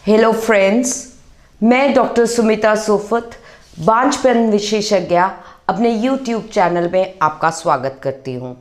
Hello friends, मैं doctor Sumita Sofat बांझपन विशेषज्ञ अपने यूट्यूब चैनल में आपका स्वागत करती हूँ।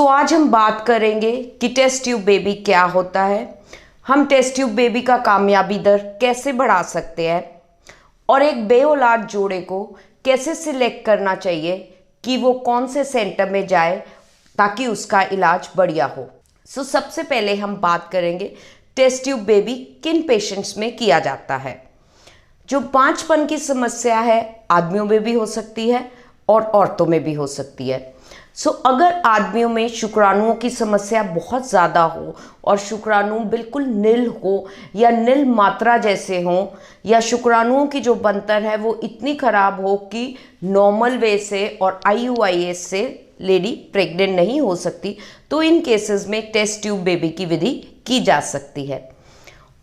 आज हम बात करेंगे कि टेस्ट ट्यूब बेबी क्या होता है, हम टेस्ट ट्यूब बेबी का कामयाबी दर कैसे बढ़ा सकते हैं और एक बेऔलाद जोड़े को कैसे सिलेक्ट करना चाहिए कि वो कौन से सेंटर में जाए ताकि उसका इलाज बढ़िया हो। सबसे पहले हम बात करेंगे टेस्ट ट्यूब बेबी किन पेशेंट्स में किया जाता है। जो बांझपन की समस्या है आदमियों में भी हो सकती है और औरतों में भी हो सकती है। अगर आदमियों में शुक्राणुओं की समस्या बहुत ज़्यादा हो और शुक्राणु बिल्कुल नील हो या नील मात्रा जैसे हों या शुक्राणुओं की जो बनतर है वो इतनी ख़राब हो कि नॉर्मल वे से और IUIS से लेडी प्रेग्नेंट नहीं हो सकती, तो इन केसेस में टेस्ट ट्यूब बेबी की विधि की जा सकती है।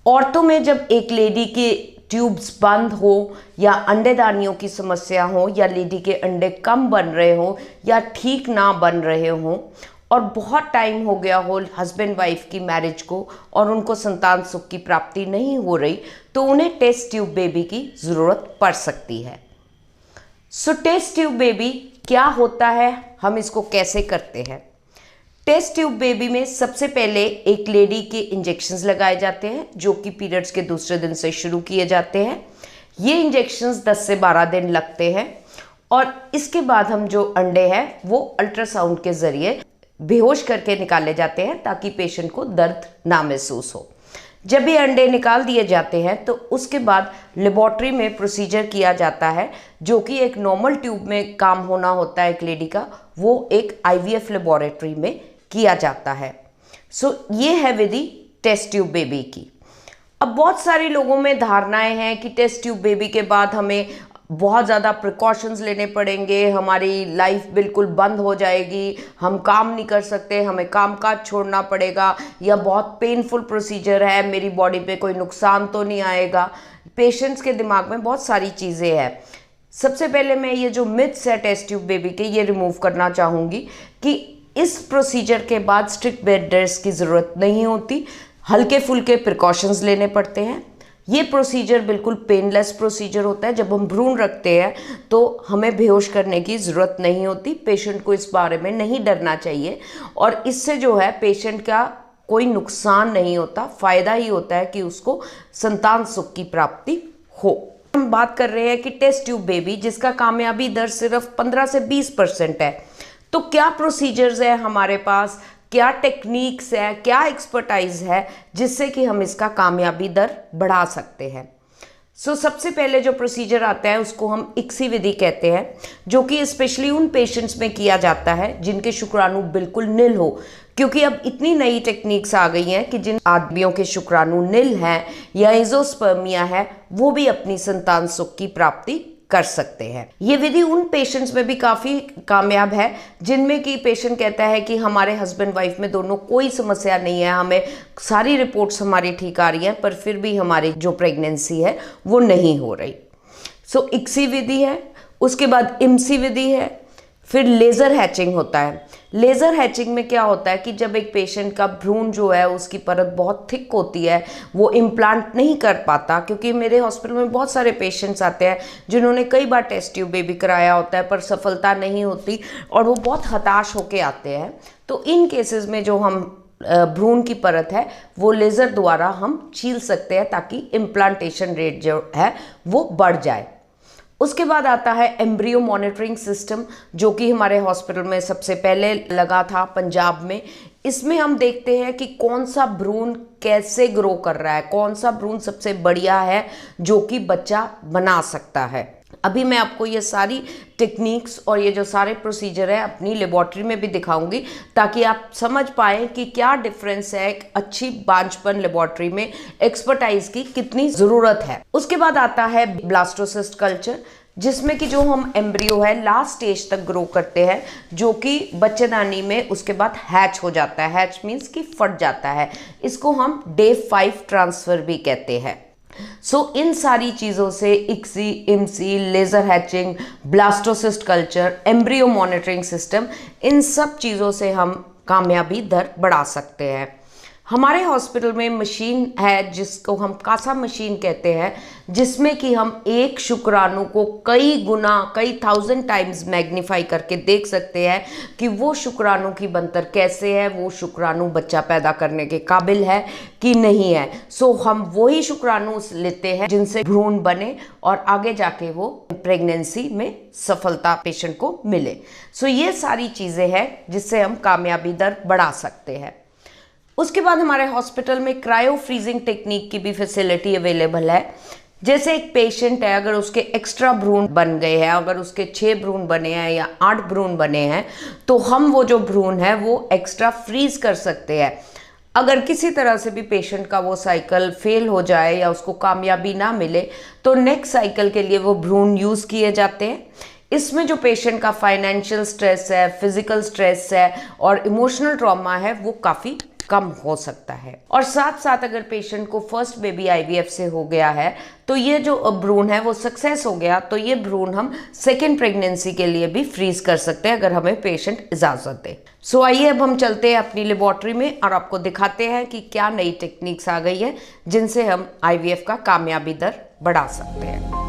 औरतों में जब एक लेडी के ट्यूब्स बंद हो या अंडेदानियों की समस्या हो या लेडी के अंडे कम बन रहे हो या ठीक ना बन रहे हो और बहुत टाइम हो गया हो हस्बैंड वाइफ की मैरिज को और उनको संतान सुख की प्राप्ति नहीं हो रही, तो उन्हें टेस्ट ट्यूब बेबी की ज़रूरत पड़ सकती है। टेस्ट ट्यूब बेबी क्या होता है, हम इसको कैसे करते हैं। टेस्ट ट्यूब बेबी में सबसे पहले एक लेडी के इंजेक्शंस लगाए जाते हैं जो कि पीरियड्स के दूसरे दिन से शुरू किए जाते हैं। ये इंजेक्शंस 10 से 12 दिन लगते हैं और इसके बाद हम जो अंडे हैं वो अल्ट्रासाउंड के ज़रिए बेहोश करके निकाले जाते हैं ताकि पेशेंट को दर्द ना महसूस हो। जब ये अंडे निकाल दिए जाते हैं तो उसके बाद लेबोरेटरी में प्रोसीजर किया जाता है जो कि एक नॉर्मल ट्यूब में काम होना होता है एक लेडी का, वो एक IVF लेबोरेटरी में किया जाता है। ये है विधि टेस्ट ट्यूब बेबी की। अब बहुत सारे लोगों में धारणाएं हैं कि टेस्ट ट्यूब बेबी के बाद हमें बहुत ज़्यादा प्रिकॉशंस लेने पड़ेंगे, हमारी लाइफ बिल्कुल बंद हो जाएगी, हम काम नहीं कर सकते, हमें कामकाज छोड़ना पड़ेगा या बहुत पेनफुल प्रोसीजर है, मेरी बॉडी पे कोई नुकसान तो नहीं आएगा। पेशेंट्स के दिमाग में बहुत सारी चीज़ें हैं। सबसे पहले मैं ये जो मिथ्स है टेस्ट ट्यूब बेबी के ये रिमूव करना चाहूँगी कि इस प्रोसीजर के बाद स्ट्रिक्ट बेड रेस्ट की ज़रूरत नहीं होती, हल्के फुल्के प्रिकॉशंस लेने पड़ते हैं। ये प्रोसीजर बिल्कुल पेनलेस प्रोसीजर होता है। जब हम भ्रूण रखते हैं तो हमें बेहोश करने की ज़रूरत नहीं होती। पेशेंट को इस बारे में नहीं डरना चाहिए और इससे जो है पेशेंट का कोई नुकसान नहीं होता, फ़ायदा ही होता है कि उसको संतान सुख की प्राप्ति हो। हम बात कर रहे हैं कि टेस्ट ट्यूब बेबी जिसका कामयाबी दर सिर्फ 15 से 20% है, तो क्या प्रोसीजर्स है हमारे पास, क्या टेक्निक्स है, क्या एक्सपर्टाइज है जिससे कि हम इसका कामयाबी दर बढ़ा सकते हैं। सबसे पहले जो प्रोसीजर आता है उसको हम ICSI विधि कहते हैं, जो कि स्पेशली उन पेशेंट्स में किया जाता है जिनके शुक्राणु बिल्कुल नील हो, क्योंकि अब इतनी नई टेक्निक्स आ गई हैं कि जिन आदमियों के शुक्राणु नील हैं या एजोस्पर्मिया है वो भी अपनी संतान सुख की प्राप्ति कर सकते हैं। ये विधि उन पेशेंट्स में भी काफ़ी कामयाब है जिनमें कि पेशेंट कहता है कि हमारे हस्बैंड वाइफ में दोनों कोई समस्या नहीं है, हमें सारी रिपोर्ट्स हमारी ठीक आ रही हैं, पर फिर भी हमारी जो प्रेगनेंसी है वो नहीं हो रही। ICSI विधि है, उसके बाद IMSI विधि है, फिर लेज़र हैचिंग होता है। लेज़र हैचिंग में क्या होता है कि जब एक पेशेंट का भ्रूण जो है उसकी परत बहुत थिक होती है, वो इम्प्लांट नहीं कर पाता, क्योंकि मेरे हॉस्पिटल में बहुत सारे पेशेंट्स आते हैं जिन्होंने कई बार टेस्ट ट्यूब बेबी कराया होता है पर सफलता नहीं होती और वो बहुत हताश होके आते हैं। तो इन केसेस में जो हम भ्रूण की परत है वो लेज़र द्वारा हम छील सकते हैं ताकि इम्प्लांटेशन रेट जो है वो बढ़ जाए। उसके बाद आता है एम्ब्रियो मॉनिटरिंग सिस्टम, जो कि हमारे हॉस्पिटल में सबसे पहले लगा था पंजाब में। इसमें हम देखते हैं कि कौन सा भ्रूण कैसे ग्रो कर रहा है, कौन सा भ्रूण सबसे बढ़िया है जो कि बच्चा बना सकता है। अभी मैं आपको ये सारी टेक्निक्स और ये जो सारे प्रोसीजर है अपनी लेबोरेटरी में भी दिखाऊंगी ताकि आप समझ पाएँ कि क्या डिफरेंस है, एक अच्छी बांझपन लेबोरेटरी में एक्सपर्टाइज की कितनी ज़रूरत है। उसके बाद आता है ब्लास्टोसिस्ट कल्चर, जिसमें कि जो हम एम्ब्रियो है लास्ट स्टेज तक ग्रो करते हैं, जो कि बच्चेदानी में उसके बाद हैच हो जाता है। हैच मीन्स कि फट जाता है, इसको हम डे 5 ट्रांसफ़र भी कहते हैं। इन सारी चीज़ों से ICSI, IMSI, laser hatching, blastocyst culture, embryo monitoring system, इन सब चीज़ों से हम कामयाबी दर बढ़ा सकते हैं। हमारे हॉस्पिटल में मशीन है जिसको हम कासा मशीन कहते हैं, जिसमें कि हम एक शुक्राणु को कई गुना, कई 1000 टाइम्स मैग्नीफाई करके देख सकते हैं कि वो शुक्राणु की बनतर कैसे है, वो शुक्राणु बच्चा पैदा करने के काबिल है कि नहीं है। सो हम वही शुक्राणु लेते हैं जिनसे भ्रूण बने और आगे जाके वो प्रेगनेंसी में सफलता पेशेंट को मिले। सो ये सारी चीज़ें हैं जिससे हम कामयाबी दर बढ़ा सकते हैं। उसके बाद हमारे हॉस्पिटल में क्रायो फ्रीजिंग टेक्निक की भी फैसिलिटी अवेलेबल है। जैसे एक पेशेंट है, अगर उसके एक्स्ट्रा भ्रूण बन गए हैं, अगर उसके 6 भ्रूण बने हैं या 8 भ्रूण बने हैं, तो हम वो जो भ्रूण है वो एक्स्ट्रा फ्रीज कर सकते हैं। अगर किसी तरह से भी पेशेंट का वो साइकिल फेल हो जाए या उसको कामयाबी ना मिले, तो नेक्स्ट साइकिल के लिए वो भ्रूण यूज़ किए जाते हैं। इसमें जो पेशेंट का फाइनेंशियल स्ट्रेस है, फिजिकल स्ट्रेस है और इमोशनल ट्रॉमा है वो काफ़ी कम हो सकता है। और साथ साथ अगर पेशेंट को फर्स्ट बेबी आईवीएफ से हो गया है, तो ये जो भ्रूण है वो सक्सेस हो गया, तो ये भ्रूण हम सेकेंड प्रेगनेंसी के लिए भी फ्रीज कर सकते हैं अगर हमें पेशेंट इजाज़त दे। सो आइए अब हम चलते हैं अपनी लेबोरेटरी में और आपको दिखाते हैं कि क्या नई टेक्निक्स आ गई है जिनसे हम आईवीएफ का कामयाबी दर बढ़ा सकते हैं।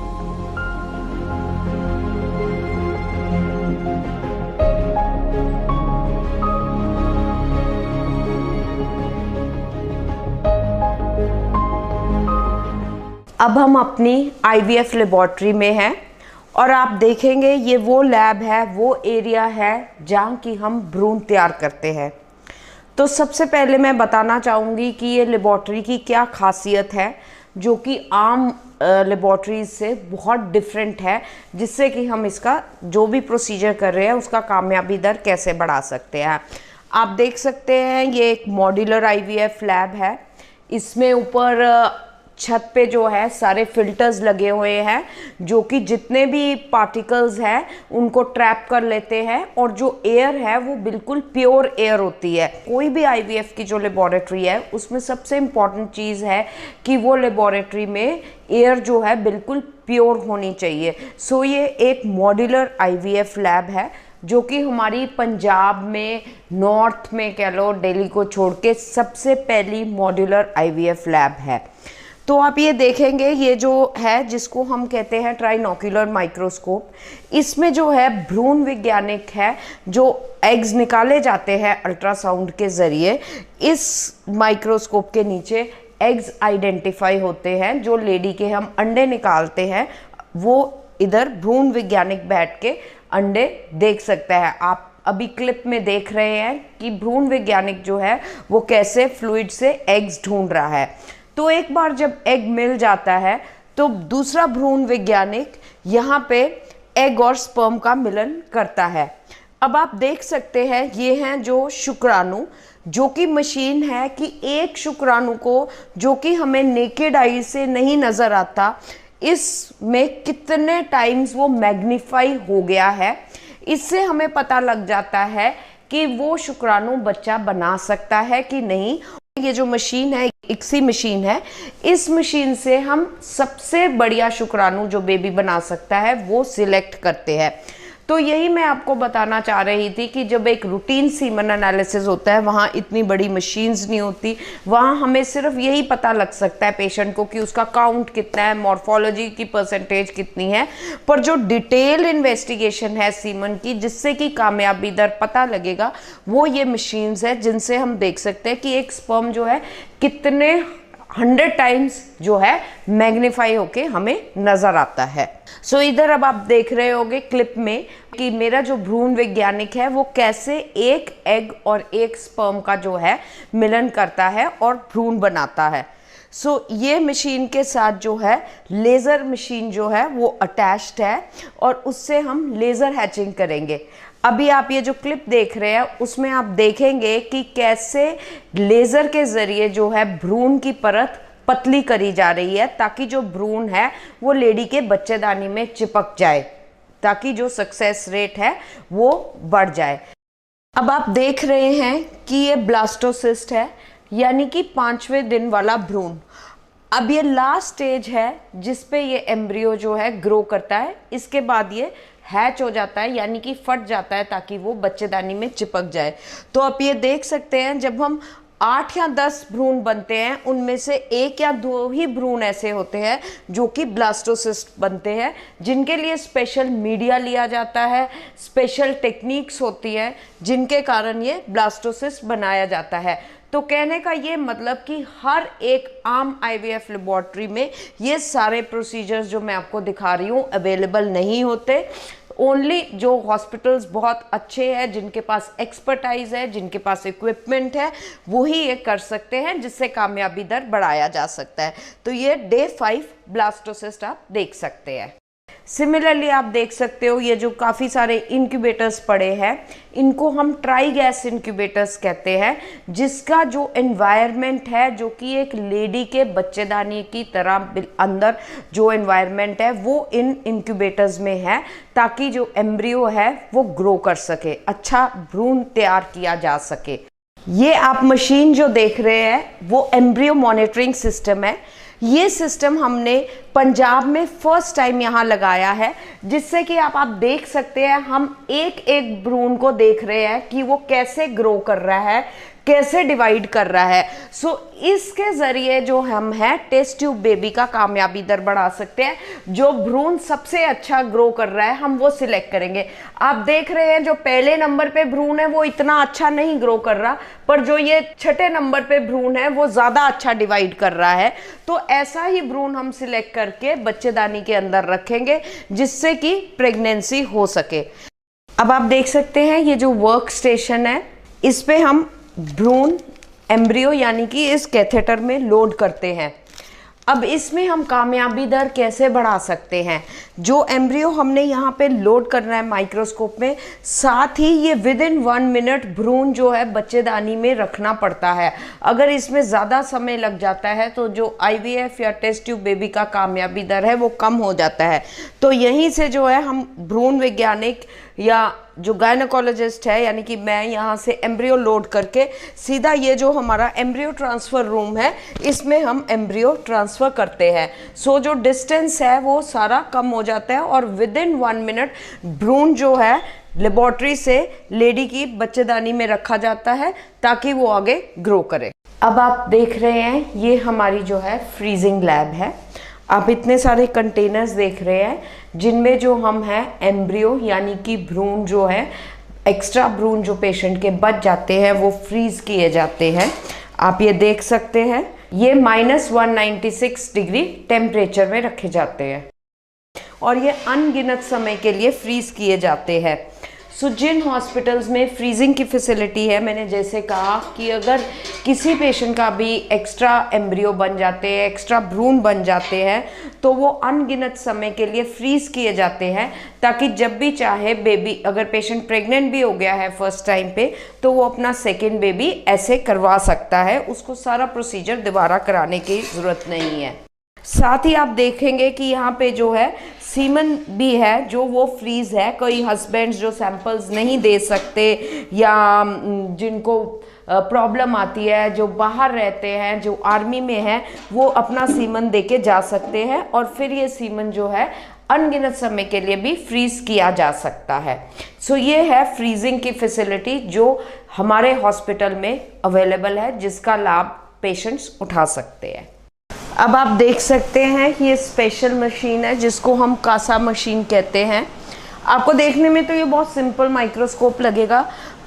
अब हम अपनी आईवीएफ लेबोरेटरी में हैं और आप देखेंगे ये वो लैब है, वो एरिया है जहाँ की हम भ्रूण तैयार करते हैं। तो सबसे पहले मैं बताना चाहूँगी कि ये लेबोरेटरी की क्या खासियत है जो कि आम लेबोरेटरीज से बहुत डिफरेंट है, जिससे कि हम इसका जो भी प्रोसीजर कर रहे हैं उसका कामयाबी दर कैसे बढ़ा सकते हैं। आप देख सकते हैं ये एक मॉड्यूलर आईवीएफ लैब है। इसमें ऊपर छत पे जो है सारे फिल्टर्स लगे हुए हैं जो कि जितने भी पार्टिकल्स हैं उनको ट्रैप कर लेते हैं और जो एयर है वो बिल्कुल प्योर एयर होती है। कोई भी आईवीएफ की जो लेबोरेटरी है उसमें सबसे इम्पॉर्टेंट चीज़ है कि वो लेबोरेटरी में एयर जो है बिल्कुल प्योर होनी चाहिए। सो ये एक मॉड्यूलर आईवीएफ लैब है जो कि हमारी पंजाब में, नॉर्थ में कह लो, दिल्ली को छोड़ के सबसे पहली मॉड्यूलर आईवीएफ लैब है। तो आप ये देखेंगे ये जो है जिसको हम कहते हैं ट्राइनोक्यूलर माइक्रोस्कोप, इसमें जो है भ्रूण वैज्ञानिक है जो एग्स निकाले जाते हैं अल्ट्रासाउंड के ज़रिए। इस माइक्रोस्कोप के नीचे एग्स आइडेंटिफाई होते हैं, जो लेडी के हम अंडे निकालते हैं वो इधर भ्रूण वैज्ञानिक बैठ के अंडे देख सकता है। आप अभी क्लिप में देख रहे हैं कि भ्रूण वैज्ञानिक जो है वो कैसे फ्लूइड से एग्स ढूंढ रहा है। तो एक बार जब एग मिल जाता है तो दूसरा भ्रूण वैज्ञानिक यहाँ पे एग और स्पर्म का मिलन करता है। अब आप देख सकते हैं ये हैं जो शुक्राणु, जो कि मशीन है कि एक शुक्राणु को जो कि हमें नेकेड आई से नहीं नज़र आता, इसमें कितने टाइम्स वो मैग्नीफाई हो गया है। इससे हमें पता लग जाता है कि वो शुक्राणु बच्चा बना सकता है कि नहीं। ये जो मशीन है इक्सी मशीन है, इस मशीन से हम सबसे बढ़िया शुक्राणु जो बेबी बना सकता है वो सिलेक्ट करते हैं। तो यही मैं आपको बताना चाह रही थी कि जब एक रूटीन सीमन एनालिसिस होता है वहाँ इतनी बड़ी मशीन्स नहीं होती, वहाँ हमें सिर्फ यही पता लग सकता है पेशेंट को कि उसका काउंट कितना है, मॉर्फोलॉजी की परसेंटेज कितनी है। पर जो डिटेल इन्वेस्टिगेशन है सीमन की, जिससे कि कामयाबी दर पता लगेगा, वो ये मशीन्स है जिनसे हम देख सकते हैं कि एक स्पर्म जो है कितने 100 टाइम्स जो है मैग्नीफाई होके हमें नजर आता है। सो इधर अब आप देख रहे होगे क्लिप में कि मेरा जो भ्रूण वैज्ञानिक है वो कैसे एक एग और एक स्पर्म का जो है मिलन करता है और भ्रूण बनाता है। सो ये मशीन के साथ जो है लेज़र मशीन जो है वो अटैच्ड है और उससे हम लेज़र हैचिंग करेंगे। अभी आप ये जो क्लिप देख रहे हैं उसमें आप देखेंगे कि कैसे लेज़र के ज़रिए जो है भ्रूण की परत पतली करी जा रही है ताकि जो भ्रूण है वो लेडी के बच्चेदानी में चिपक जाए, ताकि जो सक्सेस रेट है वो बढ़ जाए। अब आप देख रहे हैं कि ये ब्लास्टोसिस्ट है, यानी कि 5वें दिन वाला भ्रूण। अब ये लास्ट स्टेज है जिस पे ये एम्ब्रियो जो है ग्रो करता है। इसके बाद ये हैच हो जाता है, यानी कि फट जाता है ताकि वो बच्चेदानी में चिपक जाए। तो आप ये देख सकते हैं जब हम 8 या 10 भ्रूण बनते हैं, उनमें से 1 या 2 ही भ्रूण ऐसे होते हैं जो कि ब्लास्टोसिस्ट बनते हैं, जिनके लिए स्पेशल मीडिया लिया जाता है, स्पेशल टेक्निक्स होती है जिनके कारण ये ब्लास्टोसिस्ट बनाया जाता है। तो कहने का ये मतलब कि हर एक आम आईवीएफ लेबोरेटरी में ये सारे प्रोसीजर्स जो मैं आपको दिखा रही हूँ अवेलेबल नहीं होते। ओनली जो हॉस्पिटल्स बहुत अच्छे हैं, जिनके पास एक्सपर्टाइज है, जिनके पास इक्विपमेंट है, वही ये कर सकते हैं, जिससे कामयाबी दर बढ़ाया जा सकता है। तो ये डे 5 ब्लास्टोसिस्ट आप देख सकते हैं। सिमिलरली आप देख सकते हो ये जो काफ़ी सारे इंक्यूबेटर्स पड़े हैं, इनको हम ट्राई गैस इंक्यूबेटर्स कहते हैं, जिसका जो एनवायरनमेंट है, जो कि एक लेडी के बच्चेदानी की तरह अंदर जो एनवायरनमेंट है वो इन इंक्यूबेटर्स में है, ताकि जो एम्ब्रियो है वो ग्रो कर सके, अच्छा भ्रूण तैयार किया जा सके। ये आप मशीन जो देख रहे हैं वो एम्ब्रियो मॉनिटरिंग सिस्टम है। ये सिस्टम हमने पंजाब में फर्स्ट टाइम यहाँ लगाया है, जिससे कि आप देख सकते हैं हम एक एक भ्रूण को देख रहे हैं कि वो कैसे ग्रो कर रहा है, कैसे डिवाइड कर रहा है। सो इसके ज़रिए जो हम हैं टेस्ट ट्यूब बेबी का कामयाबी दर बढ़ा सकते हैं। जो भ्रूण सबसे अच्छा ग्रो कर रहा है हम वो सिलेक्ट करेंगे। आप देख रहे हैं जो पहले नंबर पे भ्रूण है वो इतना अच्छा नहीं ग्रो कर रहा, पर जो ये छठे नंबर पे भ्रूण है वो ज़्यादा अच्छा डिवाइड कर रहा है। तो ऐसा ही भ्रूण हम सिलेक्ट करके बच्चेदानी के अंदर रखेंगे, जिससे कि प्रेगनेंसी हो सके। अब आप देख सकते हैं ये जो वर्क स्टेशन है, इस पे हम भ्रूण एम्ब्रियो यानी कि इस कैथेटर में लोड करते हैं। अब इसमें हम कामयाबी दर कैसे बढ़ा सकते हैं? जो एम्ब्रियो हमने यहाँ पे लोड करना है माइक्रोस्कोप में, साथ ही ये विद इन 1 मिनट भ्रूण जो है बच्चेदानी में रखना पड़ता है। अगर इसमें ज़्यादा समय लग जाता है तो जो आईवीएफ या टेस्ट ट्यूब बेबी का कामयाबी दर है वो कम हो जाता है। तो यहीं से जो है हम भ्रूण वैज्ञानिक या जो गायनेकोलॉजिस्ट है, यानी कि मैं यहाँ से एम्ब्रियो लोड करके सीधा ये जो हमारा एम्ब्रियो ट्रांसफ़र रूम है इसमें हम एम्ब्रियो ट्रांसफ़र करते हैं। सो जो डिस्टेंस है वो सारा कम हो जाता है और विद इन 1 मिनट भ्रूण जो है लेबोरेटरी से लेडी की बच्चेदानी में रखा जाता है ताकि वो आगे ग्रो करे। अब आप देख रहे हैं ये हमारी जो है फ्रीजिंग लैब है। आप इतने सारे कंटेनर्स देख रहे हैं जिनमें जो हम हैं एम्ब्रियो यानी कि भ्रूण जो है, एक्स्ट्रा भ्रूण जो पेशेंट के बच जाते हैं वो फ्रीज किए जाते हैं। आप ये देख सकते हैं ये -196 डिग्री टेम्परेचर में रखे जाते हैं और ये अनगिनत समय के लिए फ्रीज किए जाते हैं। सो जिन हॉस्पिटल्स में फ्रीजिंग की फैसिलिटी है, मैंने जैसे कहा कि अगर किसी पेशेंट का भी एक्स्ट्रा एम्ब्रियो बन जाते हैं, एक्स्ट्रा भ्रूण बन जाते हैं, तो वो अनगिनत समय के लिए फ्रीज किए जाते हैं, ताकि जब भी चाहे बेबी, अगर पेशेंट प्रेग्नेंट भी हो गया है फर्स्ट टाइम पे, तो वो अपना सेकेंड बेबी ऐसे करवा सकता है, उसको सारा प्रोसीजर दोबारा कराने की ज़रूरत नहीं है। साथ ही आप देखेंगे कि यहाँ पे जो है सीमन भी है जो वो फ्रीज है। कई हस्बैंड्स जो सैंपल्स नहीं दे सकते या जिनको प्रॉब्लम आती है, जो बाहर रहते हैं, जो आर्मी में हैं, वो अपना सीमन दे के जा सकते हैं और फिर ये सीमन जो है अनगिनत समय के लिए भी फ्रीज किया जा सकता है। सो ये है फ्रीजिंग की फैसिलिटी जो हमारे हॉस्पिटल में अवेलेबल है, जिसका लाभ पेशेंट्स उठा सकते हैं। अब आप देख सकते हैं ये स्पेशल मशीन है जिसको हम कासा मशीन कहते हैं। आपको देखने में तो ये बहुत सिंपल माइक्रोस्कोप लगेगा,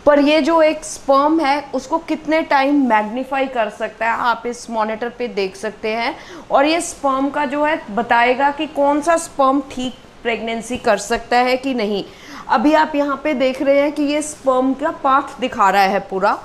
पर ये जो एक स्पर्म है उसको कितने टाइम मैग्नीफाई कर सकता है आप इस मॉनिटर पे देख सकते हैं। और ये स्पर्म का जो है बताएगा कि कौन सा स्पर्म ठीक प्रेगनेंसी कर सकता है कि नहीं। अभी आप यहाँ पे देख रहे हैं कि ये स्पर्म का पाथ दिखा रहा है पूरा।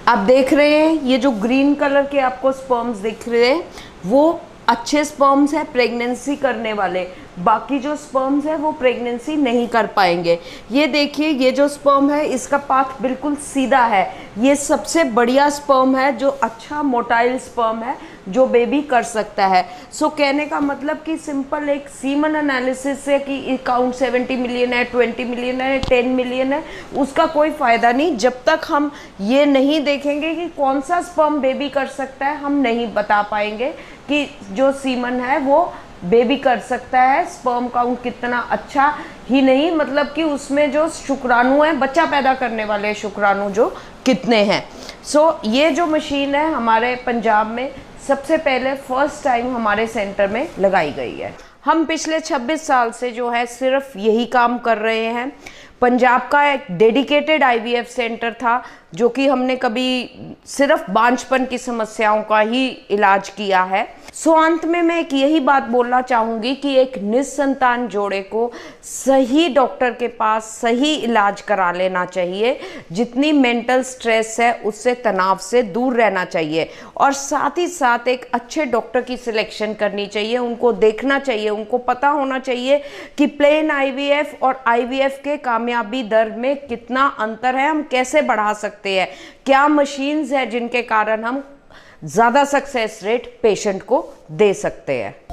आप देख रहे हैं ये जो ग्रीन कलर के आपको स्पर्म्स दिख रहे हैं वो अच्छे स्पर्म्स हैं प्रेगनेंसी करने वाले, बाकी जो स्पर्म्स है वो प्रेगनेंसी नहीं कर पाएंगे। ये देखिए ये जो स्पर्म है इसका पाथ बिल्कुल सीधा है, ये सबसे बढ़िया स्पर्म है जो अच्छा मोटाइल स्पर्म है जो बेबी कर सकता है। सो कहने का मतलब कि सिंपल एक सीमन एनालिसिस से कि काउंट 70 मिलियन है, 20 मिलियन है, 10 मिलियन है, उसका कोई फ़ायदा नहीं जब तक हम ये नहीं देखेंगे कि कौन सा स्पर्म बेबी कर सकता है। हम नहीं बता पाएंगे कि जो सीमन है वो बेबी कर सकता है, स्पर्म काउंट कितना अच्छा ही नहीं, मतलब कि उसमें जो शुक्राणु हैं, बच्चा पैदा करने वाले शुक्राणु जो कितने हैं। ये जो मशीन है हमारे पंजाब में सबसे पहले फर्स्ट टाइम हमारे सेंटर में लगाई गई है। हम पिछले 26 साल से जो है सिर्फ यही काम कर रहे हैं। पंजाब का एक डेडिकेटेड आईवीएफ सेंटर था जो कि हमने कभी सिर्फ बांझपन की समस्याओं का ही इलाज किया है। अंत में मैं एक यही बात बोलना चाहूँगी कि एक निसंतान जोड़े को सही डॉक्टर के पास सही इलाज करा लेना चाहिए। जितनी मेंटल स्ट्रेस है उससे, तनाव से दूर रहना चाहिए और साथ ही साथ एक अच्छे डॉक्टर की सिलेक्शन करनी चाहिए। उनको देखना चाहिए, उनको पता होना चाहिए कि प्लेन आईवीएफ और आईवीएफ के कामयाबी दर में कितना अंतर है, हम कैसे बढ़ा सकते हैं, क्या मशीन्स है जिनके कारण हम ज़्यादा सक्सेस रेट पेशेंट को दे सकते हैं।